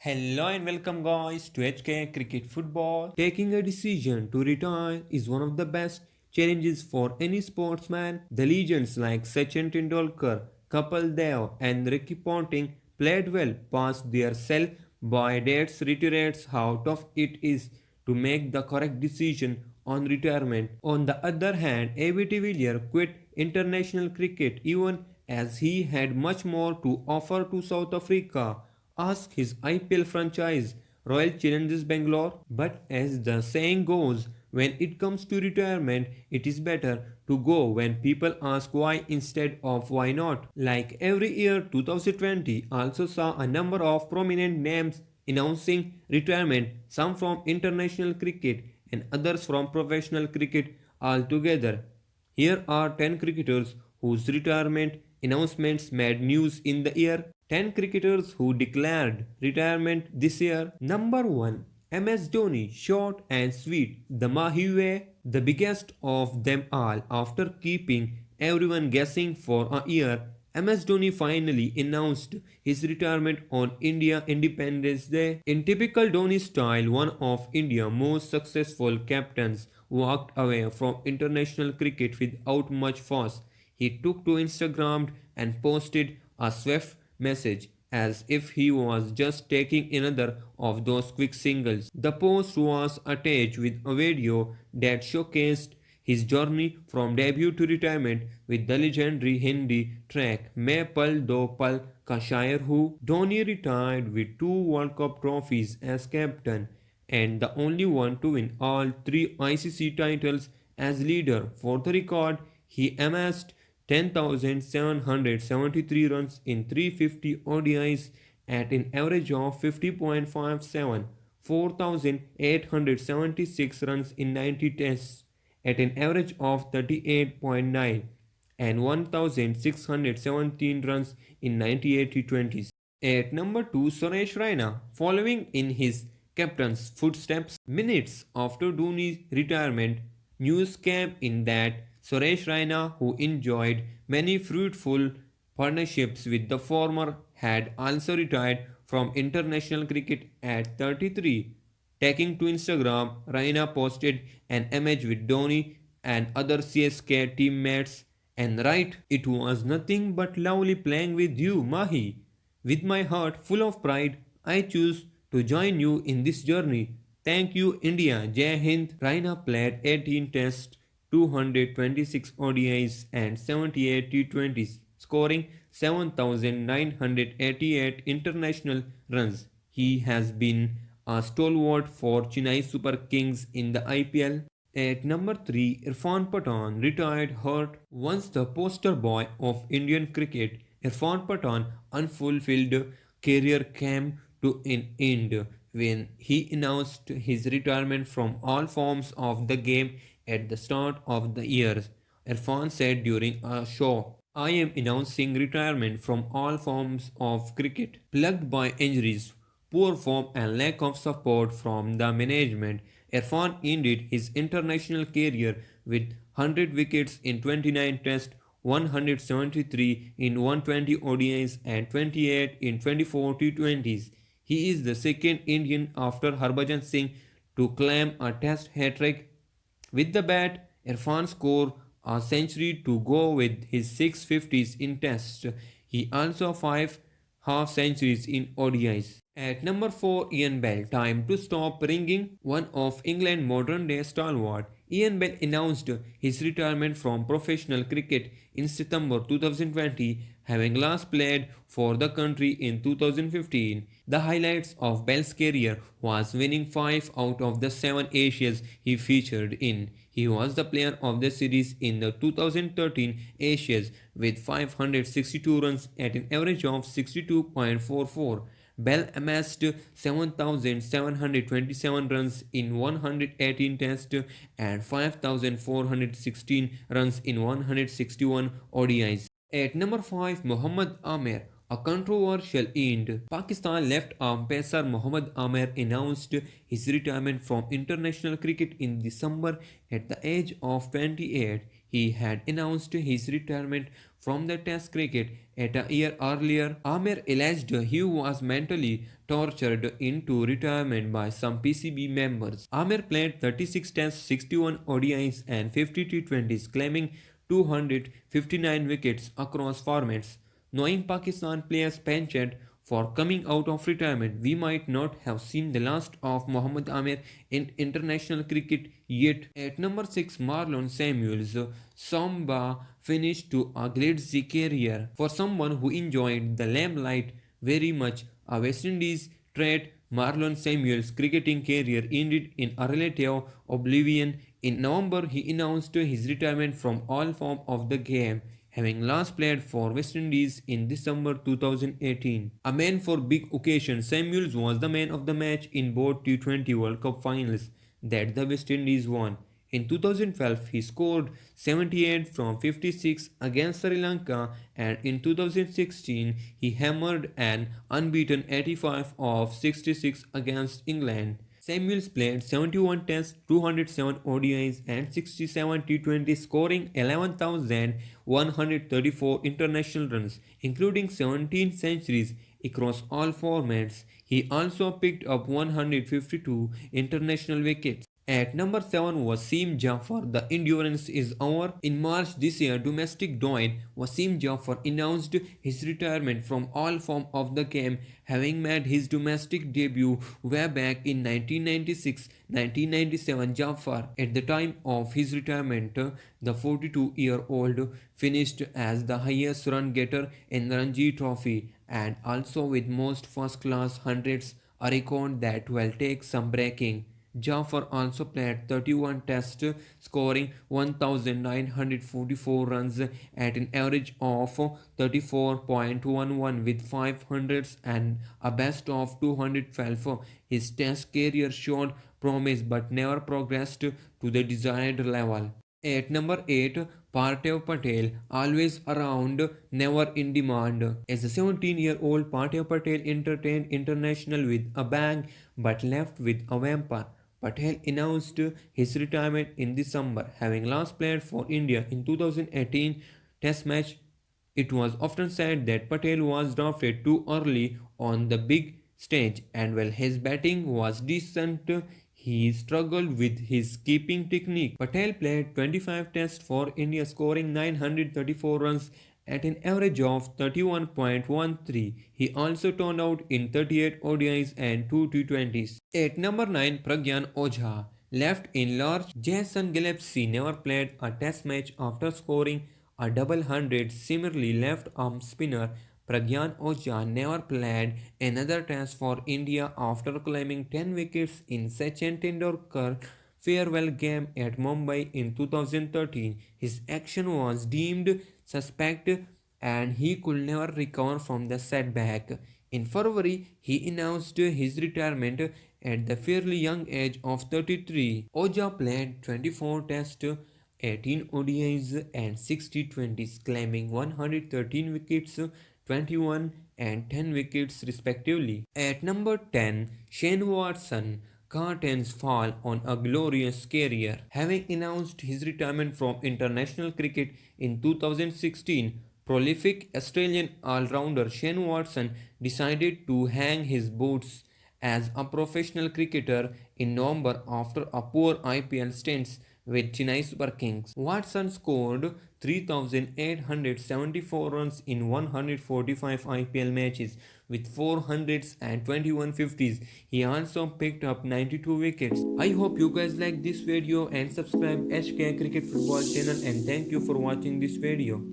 Hello and welcome guys to HK Cricket Football. Taking a decision to retire is one of the best challenges for any sportsman. The legends like Sachin Tendulkar, Kapil Dev and Ricky Ponting played well past their sell-by dates reiterates how tough it is to make the correct decision on retirement. On the other hand, A.B. de Villiers quit international cricket even as he had much more to offer to South Africa. Ask his IPL franchise, Royal Challengers Bangalore. But as the saying goes, when it comes to retirement, it is better to go when people ask why instead of why not. Like every year, 2020 also saw a number of prominent names announcing retirement, some from international cricket and others from professional cricket altogether. Here are 10 cricketers whose retirement announcements made news in the year. 10 cricketers who declared retirement this year. Number 1. MS Dhoni, short and sweet. The Mahi way, the biggest of them all. After keeping everyone guessing for a year, MS Dhoni finally announced his retirement on India Independence Day. In typical Dhoni style, one of India's most successful captains walked away from international cricket without much fuss. He took to Instagram and posted a swift message as if he was just taking another of those quick singles. The post was attached with a video that showcased his journey from debut to retirement with the legendary Hindi track Main Pal Do Pal Ka Shair Hu. Dhoni retired with 2 World Cup trophies as captain and the only one to win all 3 ICC titles as leader. For the record, he amassed 10,773 runs in 350 ODIs at an average of 50.57, 4,876 runs in 90 tests at an average of 38.9, and 1,617 runs in 98 T20s. At number 2, Suresh Raina, following in his captain's footsteps. Minutes after Dhoni's retirement, news came in that Suresh Raina, who enjoyed many fruitful partnerships with the former, had also retired from international cricket at 33. Taking to Instagram, Raina posted an image with Dhoni and other CSK teammates and write, "It was nothing but lovely playing with you, Mahi. With my heart full of pride, I choose to join you in this journey. Thank you, India. Jai Hind." Raina played 18 tests, 226 ODIs and 78 T20s, scoring 7,988 international runs. He has been a stalwart for Chennai Super Kings in the IPL. At number 3, Irfan Pathan retired hurt. Once the poster boy of Indian cricket, Irfan Pathan unfulfilled career came to an end when he announced his retirement from all forms of the game at the start of the year. Irfan said during a show, "I am announcing retirement from all forms of cricket." Plagued by injuries, poor form, and lack of support from the management, Irfan ended his international career with 100 wickets in 29 tests, 173 in 120 ODIs, and 28 in 24 T20s. He is the second Indian after Harbhajan Singh to claim a test hat-trick. With the bat, Irfan scored a century to go with his 650s in tests. He also 5 half centuries in ODIs. At number 4, Ian Bell. Time to stop ringing. One of England's modern day stalwart, Ian Bell announced his retirement from professional cricket in September 2020, having last played for the country in 2015. The highlights of Bell's career was winning 5 out of the 7 Asias he featured in. He was the player of the series in the 2013 Asias with 562 runs at an average of 62.44. Bell amassed 7,727 runs in 118 tests and 5,416 runs in 161 ODIs. At number 5, Mohammad Amir. A controversial end. Pakistan left-arm pacer Mohammad Amir announced his retirement from international cricket in December at the age of 28. He had announced his retirement from the Test cricket at a year earlier. Amir alleged he was mentally tortured into retirement by some PCB members. Amir played 36 Tests, 61 ODIs, and 50 T20s, claiming 259 wickets across formats. Knowing Pakistan players' penchant for coming out of retirement, we might not have seen the last of Mohammad Amir in international cricket yet. At number 6, Marlon Samuels. Samba finished to a glitzy career. For someone who enjoyed the limelight very much, a West Indies trait, Marlon Samuels' cricketing career ended in a relative oblivion. In November, he announced his retirement from all form of the game, having last played for West Indies in December 2018. A man for big occasions, Samuels was the man of the match in both T20 World Cup finals that the West Indies won. In 2012, he scored 78 from 56 against Sri Lanka, and in 2016, he hammered an unbeaten 85 of 66 against England. Samuels played 71 Tests, 207 ODIs, and 67 T20s, scoring 11,134 international runs, including 17 centuries across all formats. He also picked up 152 international wickets. At number 7, Wasim Jafar. The endurance is over. In March this year, domestic Doin Wasim Jafar announced his retirement from all form of the game, having made his domestic debut way back in 1996-1997. Jafar, at the time of his retirement, the 42-year-old finished as the highest run getter in the Ranji Trophy and also with most first-class hundreds, a record that will take some breaking. Jafar also played 31 tests, scoring 1,944 runs at an average of 34.11 with 500s and a best of 212. His test career showed promise but never progressed to the desired level. At number 8, Parthiv Patel, always around, never in demand. As a 17-year-old, Parthiv Patel entertained international with a bang but left with a vampire. Patel announced his retirement in December, having last played for India in 2018 Test match. It was often said that Patel was drafted too early on the big stage, and while his batting was decent, he struggled with his keeping technique. Patel played 25 tests for India, scoring 934 runs at an average of 31.13. He also turned out in 38 ODIs and 2 T20s. At number 9, Pragyan Ojha. Left in large, Jason Gillespie never played a test match after scoring a double hundred. Similarly, left arm spinner Pragyan Ojha never played another test for India after claiming 10 wickets in Sachin Tendulkar farewell game at Mumbai in 2013. His action was deemed suspect and he could never recover from the setback. In February, he announced his retirement at the fairly young age of 33. Ojha played 24 tests, 18 ODIs and 60 T20s, claiming 113 wickets, 21 and 10 wickets respectively. At number 10, Shane Watson curtains fall on a glorious career. Having announced his retirement from international cricket in 2016, prolific Australian all-rounder Shane Watson decided to hang his boots as a professional cricketer in November after a poor IPL stint with Chennai Super Kings. Watson scored 3,874 runs in 145 IPL matches with 421 50s. He also picked up 92 wickets. I hope you guys like this video and subscribe HK Cricket Football channel, and thank you for watching this video.